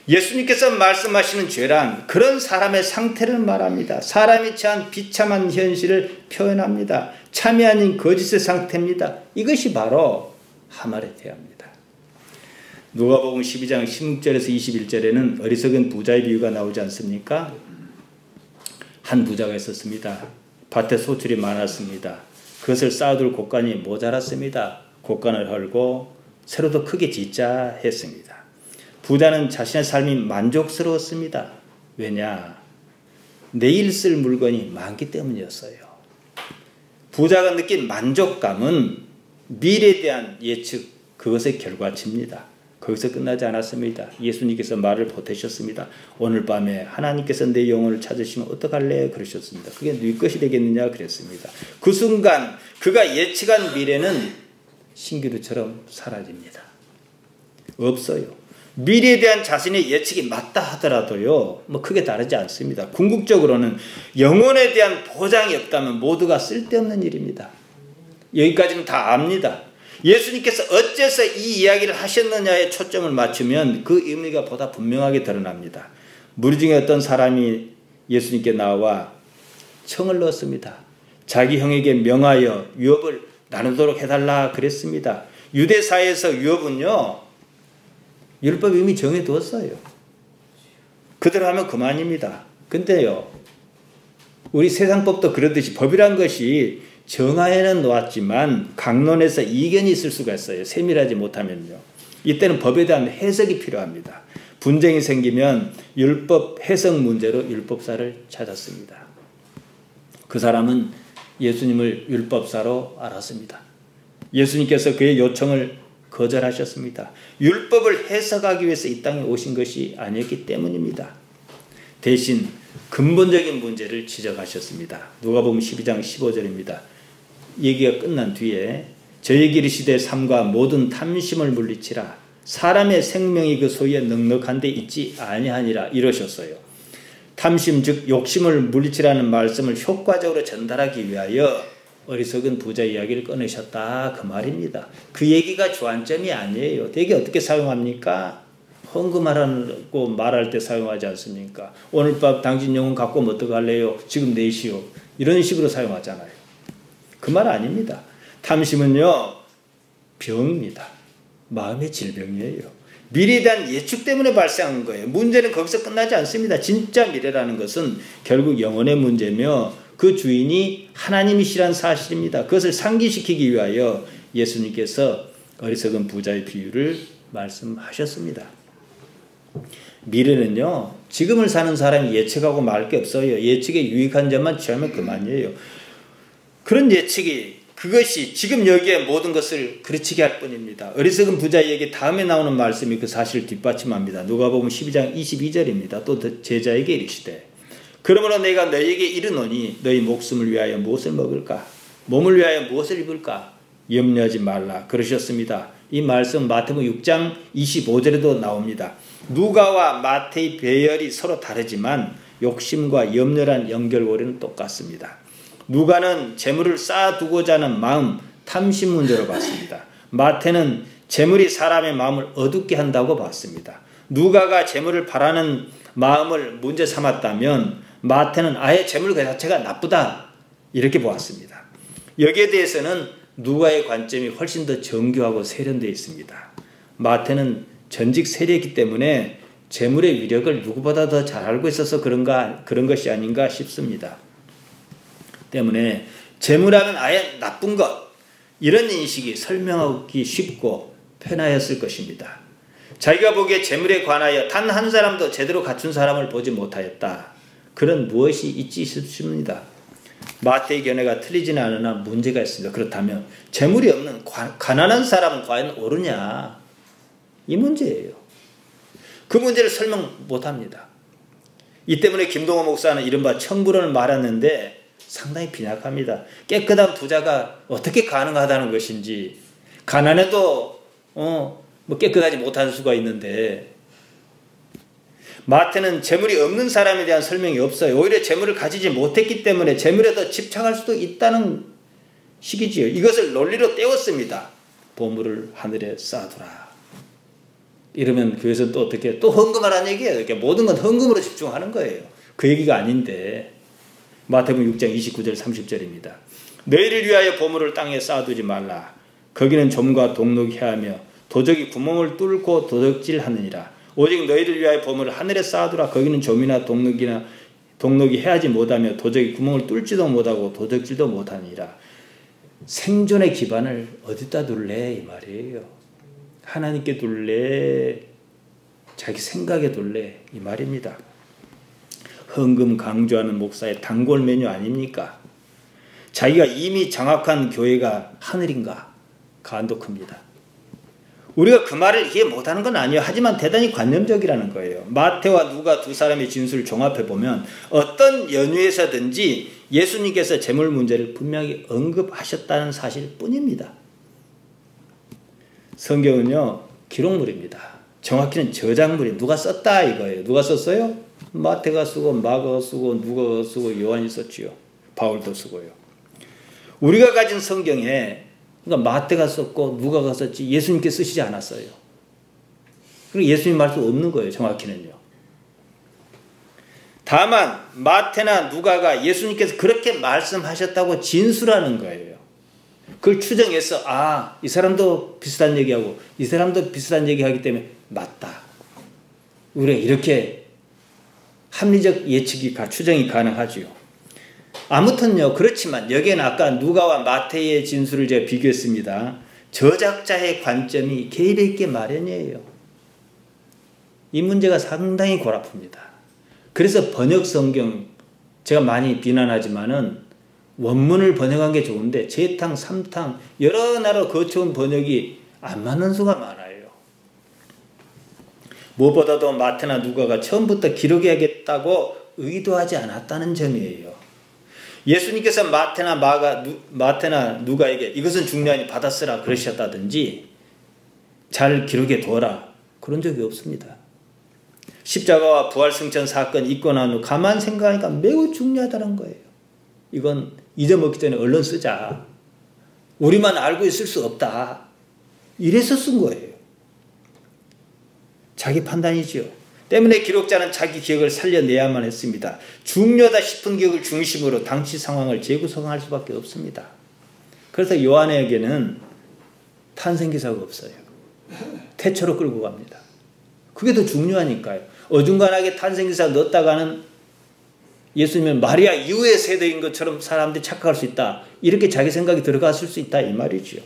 예수님께서 말씀하시는 죄란 그런 사람의 상태를 말합니다. 사람이 처한 비참한 현실을 표현합니다. 참이 아닌 거짓의 상태입니다. 이것이 바로 하말의 태아입니다. 누가복음 12장 16절에서 21절에는 어리석은 부자의 비유가 나오지 않습니까? 한 부자가 있었습니다. 밭에 소출이 많았습니다. 그것을 쌓아둘 곳간이 모자랐습니다. 곳간을 헐고 새로 크게 짓자 했습니다. 부자는 자신의 삶이 만족스러웠습니다. 왜냐? 내일 쓸 물건이 많기 때문이었어요. 부자가 느낀 만족감은 미래에 대한 예측, 그것의 결과치입니다. 거기서 끝나지 않았습니다. 예수님께서 말을 보태셨습니다. 오늘 밤에 하나님께서 내 영혼을 찾으시면 어떡할래? 그러셨습니다. 그게 네 것이 되겠느냐? 그랬습니다. 그 순간 그가 예측한 미래는 신기루처럼 사라집니다. 없어요. 미래에 대한 자신의 예측이 맞다 하더라도요, 뭐 크게 다르지 않습니다. 궁극적으로는 영혼에 대한 보장이 없다면 모두가 쓸데없는 일입니다. 여기까지는 다 압니다. 예수님께서 어째서 이 이야기를 하셨느냐에 초점을 맞추면 그 의미가 보다 분명하게 드러납니다. 무리 중에 어떤 사람이 예수님께 나와 청을 넣었습니다. 자기 형에게 명하여 유업을 나누도록 해달라 그랬습니다. 유대사회에서 유업은요, 율법이 이미 정해두었어요. 그대로 하면 그만입니다. 근데요, 우리 세상법도 그러듯이 법이란 것이 정하에는 놓았지만 강론에서 이견이 있을 수가 있어요. 세밀하지 못하면요. 이때는 법에 대한 해석이 필요합니다. 분쟁이 생기면 율법 해석 문제로 율법사를 찾았습니다. 그 사람은 예수님을 율법사로 알았습니다. 예수님께서 그의 요청을 거절하셨습니다. 율법을 해석하기 위해서 이 땅에 오신 것이 아니었기 때문입니다. 대신 근본적인 문제를 지적하셨습니다. 누가복음 12장 15절입니다. 얘기가 끝난 뒤에 저에게 이르시되 삼가 모든 탐심을 물리치라. 사람의 생명이 그 소유에 넉넉한 데 있지 아니하니라 이러셨어요. 탐심 즉 욕심을 물리치라는 말씀을 효과적으로 전달하기 위하여 어리석은 부자 이야기를 꺼내셨다 그 말입니다. 그 얘기가 주안점이 아니에요. 되게 어떻게 사용합니까? 헌금하라고 말할 때 사용하지 않습니까? 오늘 밤 당신 영혼 갖고 오면 어떡할래요? 지금 내시오. 이런 식으로 사용하잖아요. 그 말 아닙니다. 탐심은요, 병입니다. 마음의 질병이에요. 미래에 대한 예측 때문에 발생한 거예요. 문제는 거기서 끝나지 않습니다. 진짜 미래라는 것은 결국 영혼의 문제며 그 주인이 하나님이시란 사실입니다. 그것을 상기시키기 위하여 예수님께서 어리석은 부자의 비유를 말씀하셨습니다. 미래는요, 지금을 사는 사람이 예측하고 말 게 없어요. 예측에 유익한 점만 취하면 그만이에요. 그런 예측이 그것이 지금 여기에 모든 것을 그르치게 할 뿐입니다. 어리석은 부자의 얘기 다음에 나오는 말씀이 그 사실을 뒷받침합니다. 누가복음 12장 22절입니다. 또 제자에게 이르시되 그러므로 내가 너희에게 이르노니 너희 목숨을 위하여 무엇을 먹을까? 몸을 위하여 무엇을 입을까? 염려하지 말라 그러셨습니다. 이 말씀 마태복음 6장 25절에도 나옵니다. 누가와 마태의 배열이 서로 다르지만 욕심과 염려란 연결고리는 똑같습니다. 누가는 재물을 쌓아두고자 하는 마음, 탐심 문제로 봤습니다. 마태는 재물이 사람의 마음을 어둡게 한다고 봤습니다. 누가가 재물을 바라는 마음을 문제 삼았다면 마태는 아예 재물 그 자체가 나쁘다 이렇게 보았습니다. 여기에 대해서는 누가의 관점이 훨씬 더 정교하고 세련되어 있습니다. 마태는 전직 세례이기 때문에 재물의 위력을 누구보다 더 잘 알고 있어서 그런 것이 아닌가 싶습니다. 때문에 재물하면 아예 나쁜 것 이런 인식이 설명하기 쉽고 편하였을 것입니다. 자기가 보기에 재물에 관하여 단 한 사람도 제대로 갖춘 사람을 보지 못하였다. 그런 무엇이 있지 싶습니다. 마태의 견해가 틀리지는 않으나 문제가 있습니다. 그렇다면 재물이 없는 가난한 사람은 과연 옳으냐? 이 문제예요. 그 문제를 설명 못합니다. 이 때문에 김동호 목사는 이른바 청부론을 말했는데 상당히 빈약합니다. 깨끗한 부자가 어떻게 가능하다는 것인지 가난해도 깨끗하지 못할 수가 있는데 마태는 재물이 없는 사람에 대한 설명이 없어요. 오히려 재물을 가지지 못했기 때문에 재물에 더 집착할 수도 있다는 식이지요. 이것을 논리로 떼었습니다. 보물을 하늘에 쌓아두라. 이러면 교회에서 또 어떻게 또 헌금하라는 얘기예요. 이렇게 모든 건 헌금으로 집중하는 거예요. 그 얘기가 아닌데 마태복음 6장 29절 30절입니다. 너희를 위하여 보물을 땅에 쌓아두지 말라. 거기는 좀과 동록이 해하며 도적이 구멍을 뚫고 도적질하느니라. 오직 너희를 위하여 보물을 하늘에 쌓아두라. 거기는 좀이나 동록이 해하지 못하며 도적이 구멍을 뚫지도 못하고 도적질도 못하니라. 생존의 기반을 어디다 둘래? 이 말이에요. 하나님께 둘래? 자기 생각에 둘래? 이 말입니다. 헌금 강조하는 목사의 단골 메뉴 아닙니까? 자기가 이미 장악한 교회가 하늘인가? 간도 큽니다. 우리가 그 말을 이해 못하는 건 아니에요. 하지만 대단히 관념적이라는 거예요. 마태와 누가 두 사람의 진술을 종합해보면 어떤 연유에서든지 예수님께서 재물 문제를 분명히 언급하셨다는 사실뿐입니다. 성경은요, 기록물입니다. 정확히는 저작물이 누가 썼다 이거예요. 누가 썼어요? 마태가 쓰고 마가가 쓰고 누가가 쓰고 요한이 썼지요. 바울도 쓰고요. 우리가 가진 성경에 그러니까 마태가 썼고 누가가 썼지 예수님께 쓰시지 않았어요. 그리고 예수님 말씀 없는 거예요. 정확히는요. 다만 마태나 누가가 예수님께서 그렇게 말씀하셨다고 진술하는 거예요. 그걸 추정해서 이 사람도 비슷한 얘기하고 이 사람도 비슷한 얘기하기 때문에 맞다. 우리가 이렇게 합리적 예측이 추정이 가능하지요. 아무튼요. 그렇지만 여기에는 아까 누가와 마태의 진술을 제가 비교했습니다. 저작자의 관점이 개입해 있게 마련이에요. 이 문제가 상당히 골아픕니다. 그래서 번역 성경 제가 많이 비난하지만은 원문을 번역한 게 좋은데 재탕, 삼탕 여러 나라 거쳐온 번역이 안 맞는 수가 많아요. 무엇보다도 마태나 누가가 처음부터 기록해야겠다고 의도하지 않았다는 점이에요. 예수님께서 마태나 누가에게 이것은 중요하니 받아 쓰라 그러셨다든지 잘 기록해 두어라 그런 적이 없습니다. 십자가와 부활승천 사건 있고 난 후 가만 생각하니까 매우 중요하다는 거예요. 이건 잊어먹기 전에 얼른 쓰자. 우리만 알고 있을 수 없다. 이래서 쓴 거예요. 자기 판단이지요. 때문에 기록자는 자기 기억을 살려내야만 했습니다. 중요하다 싶은 기억을 중심으로 당시 상황을 재구성할 수밖에 없습니다. 그래서 요한에게는 탄생기사가 없어요. 태초로 끌고 갑니다. 그게 더 중요하니까요. 어중간하게 탄생기사 넣었다가는 예수님은 마리아 이후의 세대인 것처럼 사람들이 착각할 수 있다. 이렇게 자기 생각이 들어갔을 수 있다. 이 말이죠.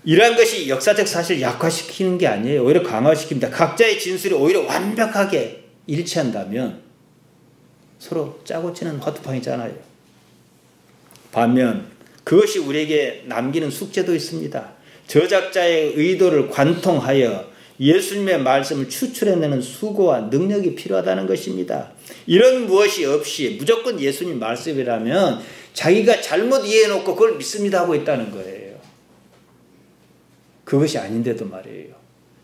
이러한 것이 역사적 사실을 약화시키는 게 아니에요. 오히려 강화시킵니다. 각자의 진술이 오히려 완벽하게 일치한다면 서로 짜고 치는 화투판이잖아요. 반면 그것이 우리에게 남기는 숙제도 있습니다. 저작자의 의도를 관통하여 예수님의 말씀을 추출해내는 수고와 능력이 필요하다는 것입니다. 이런 무엇이 없이 무조건 예수님 말씀이라면 자기가 잘못 이해해놓고 그걸 믿습니다 하고 있다는 거예요. 그것이 아닌데도 말이에요.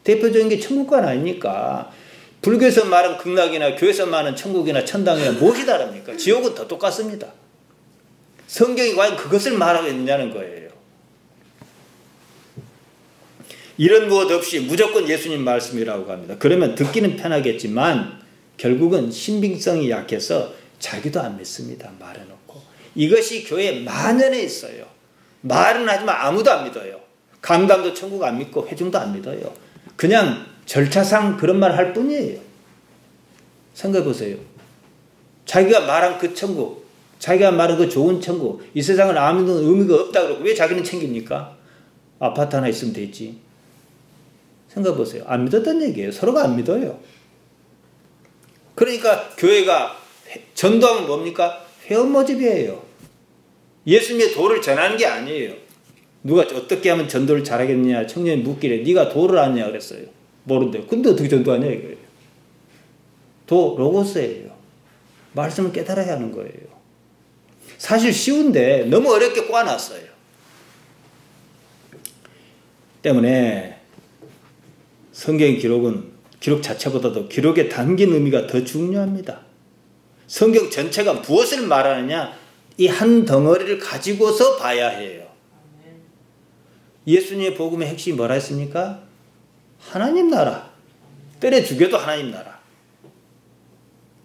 대표적인 게 천국관 아닙니까? 불교에서 말하는 극락이나 교회에서 말하는 천국이나 천당이나 무엇이 다릅니까? 지옥은 더 똑같습니다. 성경이 과연 그것을 말하고 있느냐는 거예요. 이런 무엇 없이 무조건 예수님 말씀이라고 합니다. 그러면 듣기는 편하겠지만 결국은 신빙성이 약해서 자기도 안 믿습니다. 말해놓고. 이것이 교회에 만연해 있어요. 말은 하지만 아무도 안 믿어요. 강담도 천국 안 믿고 회중도 안 믿어요. 그냥 절차상 그런 말 할 뿐이에요. 생각해 보세요. 자기가 말한 그 천국, 자기가 말한 그 좋은 천국, 이 세상은 아무런 의미가 없다 그러고 왜 자기는 챙깁니까? 아파트 하나 있으면 되지. 생각해 보세요. 안 믿었던 얘기예요. 서로가 안 믿어요. 그러니까 교회가 전도하면 뭡니까? 회원 모집이에요. 예수님의 도를 전하는 게 아니에요. 누가 어떻게 하면 전도를 잘하겠느냐 청년이 묻기를 네가 도를 아냐 그랬어요. 모른대요. 근데 어떻게 전도하냐 이거예요. 도 로고스예요. 말씀을 깨달아야 하는 거예요. 사실 쉬운데 너무 어렵게 꼬아놨어요. 때문에 성경 기록은 기록 자체보다도 기록에 담긴 의미가 더 중요합니다. 성경 전체가 무엇을 말하느냐 이 한 덩어리를 가지고서 봐야 해요. 예수님의 복음의 핵심이 뭐라 했습니까? 하나님 나라. 때려 죽여도 하나님 나라.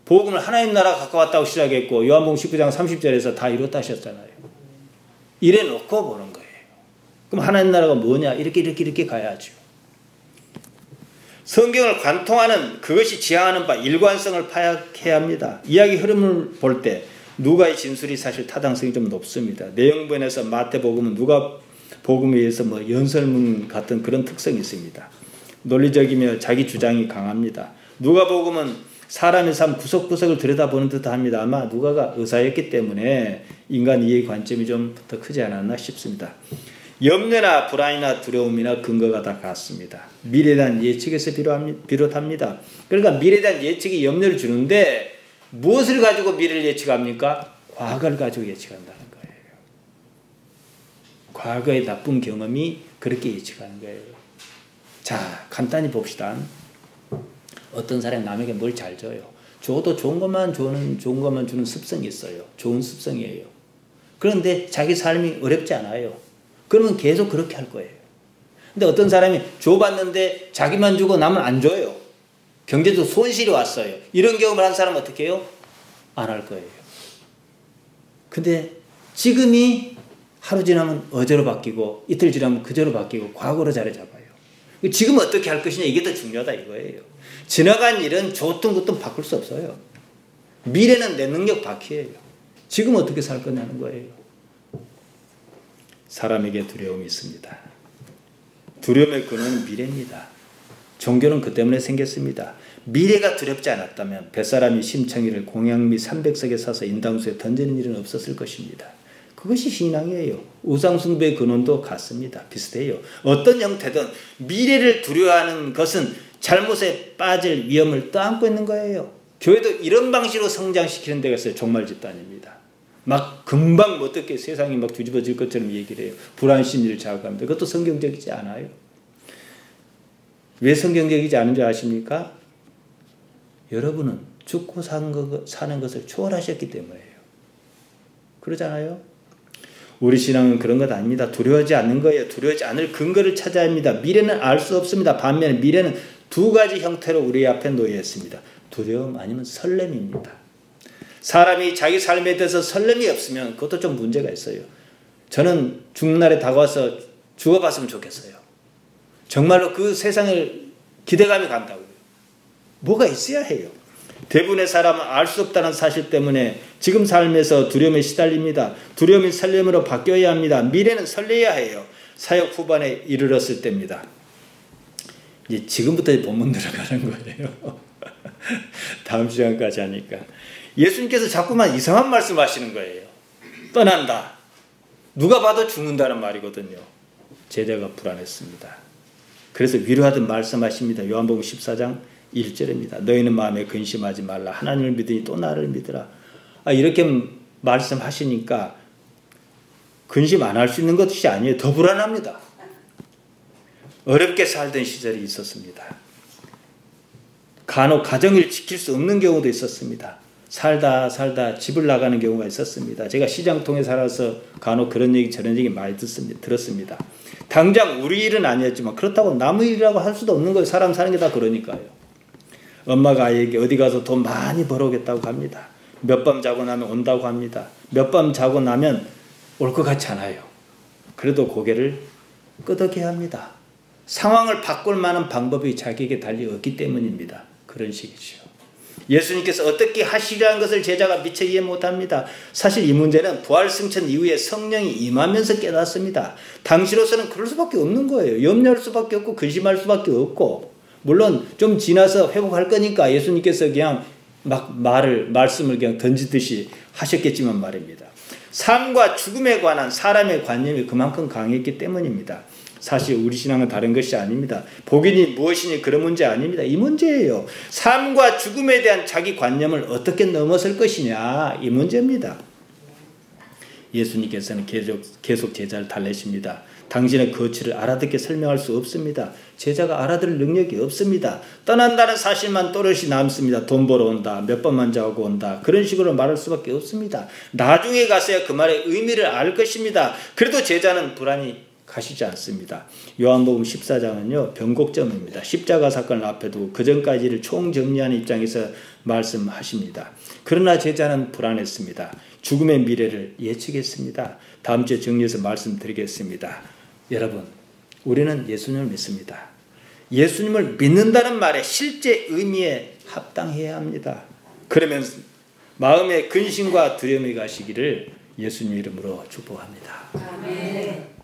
복음을 하나님 나라 가까웠다고 시작했고 요한복음 19장 30절에서 다 이뤘다 하셨잖아요. 이래 놓고 보는 거예요. 그럼 하나님 나라가 뭐냐? 이렇게 가야죠. 성경을 관통하는 그것이 지향하는 바 일관성을 파악해야 합니다. 이야기 흐름을 볼 때 누가의 진술이 사실 타당성이 좀 높습니다. 내용면에서 마태복음은 누가복음에 의해서 연설문 같은 그런 특성이 있습니다. 논리적이며 자기 주장이 강합니다. 누가복음은 사람의 삶 구석구석을 들여다보는 듯합니다. 아마 누가가 의사였기 때문에 인간 이해의 관점이 좀 더 크지 않았나 싶습니다. 염려나 불안이나 두려움이나 근거가 다 같습니다. 미래에 대한 예측에서 비롯합니다. 그러니까 미래에 대한 예측이 염려를 주는데 무엇을 가지고 미래를 예측합니까? 과거를 가지고 예측한다는 거예요. 과거의 나쁜 경험이 그렇게 예측하는 거예요. 자, 간단히 봅시다. 어떤 사람이 남에게 뭘 잘 줘요. 줘도 좋은 것만 주는 습성이 있어요. 좋은 습성이에요. 그런데 자기 삶이 어렵지 않아요. 그러면 계속 그렇게 할 거예요. 근데 어떤 사람이 줘봤는데 자기만 주고 남은 안 줘요. 경제적 손실이 왔어요. 이런 경험을 한 사람은 어떻게 해요? 안 할 거예요. 근데 지금이 하루 지나면 어제로 바뀌고 이틀 지나면 그제로 바뀌고 과거로 자리 잡아요. 지금 어떻게 할 것이냐 이게 더 중요하다 이거예요. 지나간 일은 좋든 그든 바꿀 수 없어요. 미래는 내 능력 바퀴예요. 지금 어떻게 살 거냐는 거예요. 사람에게 두려움이 있습니다. 두려움의 근원은 미래입니다. 종교는 그 때문에 생겼습니다. 미래가 두렵지 않았다면 뱃사람이 심청이를 공양 및 300석에 사서 인당수에 던지는 일은 없었을 것입니다. 그것이 신앙이에요. 우상숭배의 근원도 같습니다. 비슷해요. 어떤 형태든 미래를 두려워하는 것은 잘못에 빠질 위험을 떠안고 있는 거예요. 교회도 이런 방식으로 성장시키는 데가 있어요. 종말 집단입니다. 막 금방 뭐 어떻게 세상이 막 뒤집어질 것처럼 얘기를 해요. 불안 심리를 자극합니다. 그것도 성경적이지 않아요. 왜 성경적이지 않은 줄 아십니까? 여러분은 죽고 사는 것을 초월하셨기 때문이에요. 그러잖아요. 우리 신앙은 그런 것 아닙니다. 두려워하지 않는 거예요. 두려워하지 않을 근거를 찾아야 합니다. 미래는 알 수 없습니다. 반면에 미래는 두 가지 형태로 우리 앞에 놓여 있습니다. 두려움 아니면 설렘입니다. 사람이 자기 삶에 대해서 설렘이 없으면 그것도 좀 문제가 있어요. 저는 죽는 날에 다가와서 죽어봤으면 좋겠어요. 정말로 그 세상을 기대감이 간다고요. 뭐가 있어야 해요. 대부분의 사람은 알 수 없다는 사실 때문에 지금 삶에서 두려움에 시달립니다. 두려움이 설렘으로 바뀌어야 합니다. 미래는 설레야 해요. 사역 후반에 이르렀을 때입니다. 이제 지금부터 본문 들어가는 거예요. 다음 시간까지 하니까. 예수님께서 자꾸만 이상한 말씀하시는 거예요. 떠난다. 누가 봐도 죽는다는 말이거든요. 제자가 불안했습니다. 그래서 위로하듯 말씀하십니다. 요한복음 14장 1절입니다. 너희는 마음에 근심하지 말라. 하나님을 믿으니 또 나를 믿으라. 이렇게 말씀하시니까 근심 안 할 수 있는 것이 아니에요. 더 불안합니다. 어렵게 살던 시절이 있었습니다. 간혹 가정을 지킬 수 없는 경우도 있었습니다. 살다 집을 나가는 경우가 있었습니다. 제가 시장통에 살아서 간혹 그런 얘기 저런 얘기 많이 들었습니다. 당장 우리 일은 아니었지만 그렇다고 남의 일이라고 할 수도 없는 거예요. 사람 사는 게 다 그러니까요. 엄마가 아이에게 어디 가서 돈 많이 벌어오겠다고 합니다. 몇 밤 자고 나면 온다고 합니다. 몇 밤 자고 나면 올 것 같지 않아요. 그래도 고개를 끄덕여야 합니다. 상황을 바꿀 만한 방법이 자기에게 달리 없기 때문입니다. 그런 식이죠. 예수님께서 어떻게 하시려는 것을 제자가 미처 이해 못합니다. 사실 이 문제는 부활 승천 이후에 성령이 임하면서 깨닫습니다. 당시로서는 그럴 수밖에 없는 거예요. 염려할 수밖에 없고 근심할 수밖에 없고, 물론 좀 지나서 회복할 거니까 예수님께서 그냥 막 말씀을 그냥 던지듯이 하셨겠지만 말입니다. 삶과 죽음에 관한 사람의 관념이 그만큼 강했기 때문입니다. 사실 우리 신앙은 다른 것이 아닙니다. 복이니 무엇이니 그런 문제 아닙니다. 이 문제예요. 삶과 죽음에 대한 자기 관념을 어떻게 넘어설 것이냐, 이 문제입니다. 예수님께서는 계속 제자를 달래십니다. 당신의 거취를 알아듣게 설명할 수 없습니다. 제자가 알아들을 능력이 없습니다. 떠난다는 사실만 또렷이 남습니다. 돈 벌어 온다. 몇 번만 자고 온다. 그런 식으로 말할 수밖에 없습니다. 나중에 가서야 그 말의 의미를 알 것입니다. 그래도 제자는 불안이 가시지 않습니다. 요한복음 14장은요, 변곡점입니다. 십자가 사건을 앞에 두고 그 전까지를 총정리하는 입장에서 말씀하십니다. 그러나 제자는 불안했습니다. 죽음의 미래를 예측했습니다. 다음 주에 정리해서 말씀드리겠습니다. 여러분, 우리는 예수님을 믿습니다. 예수님을 믿는다는 말의 실제 의미에 합당해야 합니다. 그러면 마음의 근심과 두려움이 가시기를 예수님 이름으로 축복합니다. 아멘.